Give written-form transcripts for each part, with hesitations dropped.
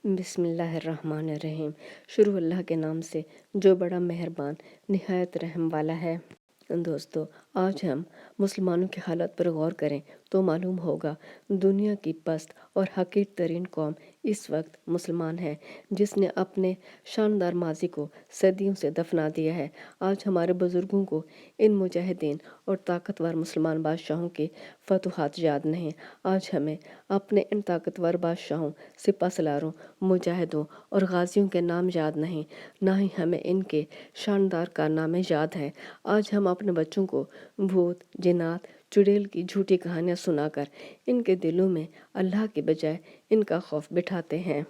بسم اللہ الرحمن الرحیم۔ شروع اللہ کے نام سے جو بڑا مہربان نہایت رحم والا ہے۔ دوستو، آج ہم مسلمانوں کی حالت پر غور کریں تو معلوم ہوگا دنیا کی پست اور حقیر ترین قوم اس وقت مسلمان ہے، جس نے اپنے شاندار ماضی کو صدیوں سے دفنا دیا ہے۔ آج ہمارے بزرگوں کو ان مجاہدین اور طاقتور مسلمان بادشاہوں کے فتوحات یاد نہیں۔ آج ہمیں اپنے ان طاقتور بادشاہوں، سپہ سالاروں، مجاہدوں اور غازیوں کے نام یاد نہیں، نہ ہی ہمیں ان کے شاندار کارنامے یاد ہیں۔ آج ہم اپنے بچوں کو بھوت، جنات، چڑیل کی جھوٹی کہانیاں سنا کر ان کے دلوں میں اللہ کے بجائے ان کا خوف بٹھاتے ہیں۔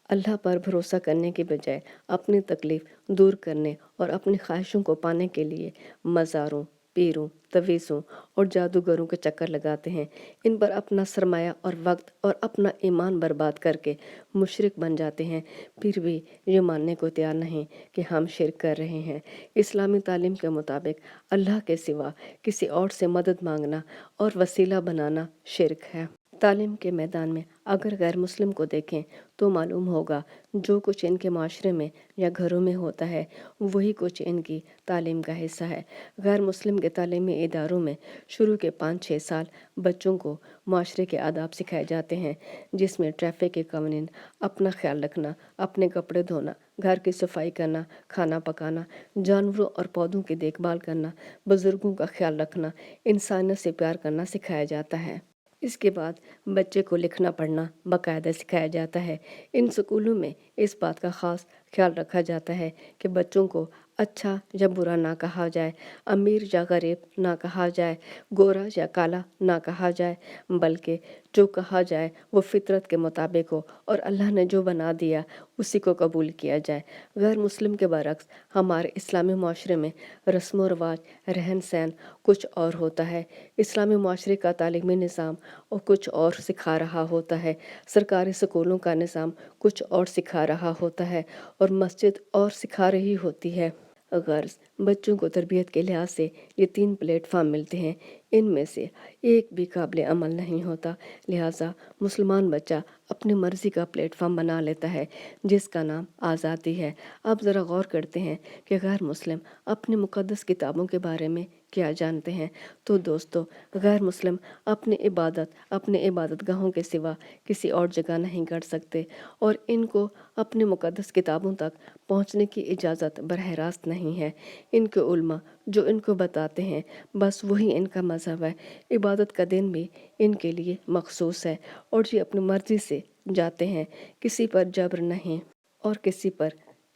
اللہ پر بھروسہ کرنے کے بجائے اپنی تکلیف دور کرنے اور اپنی خواہشوں کو پانے کے لیے مزاروں، پیروں، تویزوں اور جادوگروں کے چکر لگاتے ہیں۔ ان پر اپنا سرمایہ اور وقت اور اپنا ایمان برباد کر کے مشرک بن جاتے ہیں، پھر بھی یہ ماننے کو تیار نہیں کہ ہم شرک کر رہے ہیں۔ اسلامی تعلیم کے مطابق اللہ کے سوا کسی اور سے مدد مانگنا اور وسیلہ بنانا شرک ہے۔ تعلیم کے میدان میں اگر غیر مسلم کو دیکھیں تو معلوم ہوگا جو کچھ ان کے معاشرے میں یا گھروں میں ہوتا ہے وہی کچھ ان کی تعلیم کا حصہ ہے۔ غیر مسلم کے تعلیمی اداروں میں شروع کے 5-6 سال بچوں کو معاشرے کے آداب سکھائے جاتے ہیں، جس میں ٹریفک کے قوانین، اپنا خیال رکھنا، اپنے کپڑے دھونا، گھر کی صفائی کرنا، کھانا پکانا، جانوروں اور پودوں کی دیکھ بھال کرنا، بزرگوں کا خیال رکھنا، انسانیت سے پیار کرنا سکھایا جاتا ہے۔ اس کے بعد بچے کو لکھنا پڑھنا باقاعدہ سکھایا جاتا ہے۔ ان سکولوں میں اس بات کا خاص خیال رکھا جاتا ہے کہ بچوں کو اچھا یا برا نہ کہا جائے، امیر یا غریب نہ کہا جائے، گورا یا کالا نہ کہا جائے، بلکہ جو کہا جائے وہ فطرت کے مطابق ہو اور اللہ نے جو بنا دیا اسی کو قبول کیا جائے۔ غیر مسلم کے برعکس ہمارے اسلامی معاشرے میں رسم و رواج، رہن سہن کچھ اور ہوتا ہے۔ اسلامی معاشرے کا تعلیمی نظام اور کچھ اور سکھا رہا ہوتا ہے، سرکاری سکولوں کا نظام کچھ اور سکھا رہا ہوتا ہے اور مسجد اور سکھا رہی ہوتی ہے۔ غرض بچوں کو تربیت کے لحاظ سے یہ 3 پلیٹ فارم ملتے ہیں، ان میں سے ایک بھی قابل عمل نہیں ہوتا، لہٰذا مسلمان بچہ اپنی مرضی کا پلیٹ فارم بنا لیتا ہے جس کا نام آزادی ہے۔ اب ذرا غور کرتے ہیں کہ غیر مسلم اپنی مقدس کتابوں کے بارے میں کیا جانتے ہیں۔ تو دوستو، غیر مسلم اپنی عبادت گاہوں کے سوا کسی اور جگہ نہیں کر سکتے اور ان کو اپنی مقدس کتابوں تک پہنچنے کی اجازت براہ راست نہیں ہے۔ ان کے علماء جو ان کو بتاتے ہیں بس وہی ان کا مذہب ہے۔ عبادت کا دن بھی ان کے لیے مخصوص ہے اور یہ اپنی مرضی سے جاتے ہیں، کسی پر جبر نہیں، اور کسی پر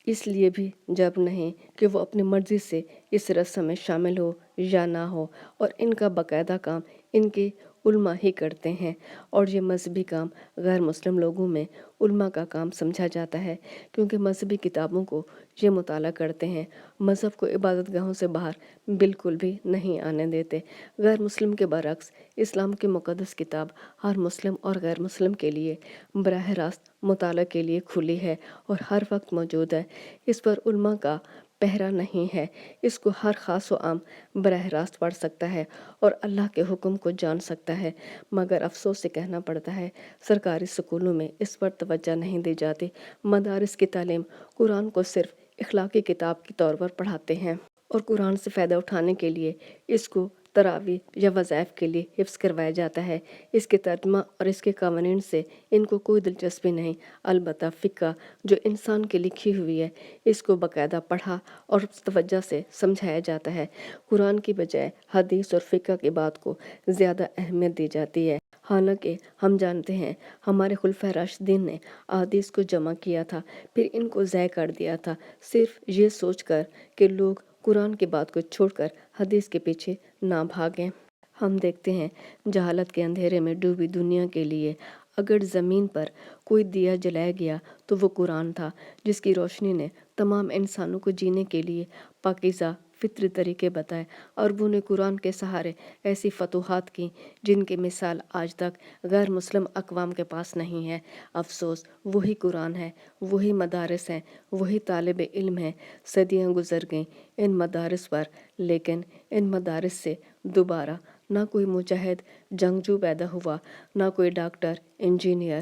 اس لیے بھی جبر نہیں کہ وہ اپنی مرضی سے اس رسم میں شامل ہو یا نہ ہو، اور ان کا باقاعدہ کام ان کے علماء ہی کرتے ہیں، اور یہ مذہبی کام غیر مسلم لوگوں میں علماء کا کام سمجھا جاتا ہے کیونکہ مذہبی کتابوں کو یہ مطالعہ کرتے ہیں، مذہب کو عبادت گاہوں سے باہر بالکل بھی نہیں آنے دیتے۔ غیر مسلم کے برعکس اسلام کی مقدس کتاب ہر مسلم اور غیر مسلم کے لیے براہ راست مطالعہ کے لیے کھلی ہے اور ہر وقت موجود ہے۔ اس پر علماء کا پہرا نہیں ہے، اس کو ہر خاص و عام براہ راست پڑھ سکتا ہے اور اللہ کے حکم کو جان سکتا ہے، مگر افسوس سے کہنا پڑتا ہے سرکاری سکولوں میں اس پر توجہ نہیں دی جاتی۔ مدارس کی تعلیم قرآن کو صرف اخلاقی کتاب کے طور پر پڑھاتے ہیں اور قرآن سے فائدہ اٹھانے کے لیے اس کو تراویح یا وظائف کے لیے حفظ کروایا جاتا ہے۔ اس کے ترجمہ اور اس کے قوانین سے ان کو کوئی دلچسپی نہیں، البتہ فقہ جو انسان کی لکھی ہوئی ہے اس کو باقاعدہ پڑھا اور توجہ سے سمجھایا جاتا ہے۔ قرآن کی بجائے حدیث اور فقہ کی بات کو زیادہ اہمیت دی جاتی ہے، حالانکہ ہم جانتے ہیں ہمارے خلفائے راشدین نے احادیث کو جمع کیا تھا، پھر ان کو ضائع کر دیا تھا، صرف یہ سوچ کر کہ لوگ قرآن کی بات کو چھوڑ کر حدیث کے پیچھے نہ بھاگیں۔ ہم دیکھتے ہیں جہالت کے اندھیرے میں ڈوبی دنیا کے لیے اگر زمین پر کوئی دیا جلایا گیا تو وہ قرآن تھا، جس کی روشنی نے تمام انسانوں کو جینے کے لیے پاکیزہ فطری طریقے بتائے، اور وہ نے قرآن کے سہارے ایسی فتوحات کی جن کی مثال آج تک غیر مسلم اقوام کے پاس نہیں ہے۔ افسوس، وہی قرآن ہے، وہی مدارس ہیں، وہی طالب علم ہیں۔ صدیاں گزر گئیں ان مدارس پر، لیکن ان مدارس سے دوبارہ نہ کوئی مجاہد جنگجو پیدا ہوا، نہ کوئی ڈاکٹر، انجینئر،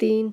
3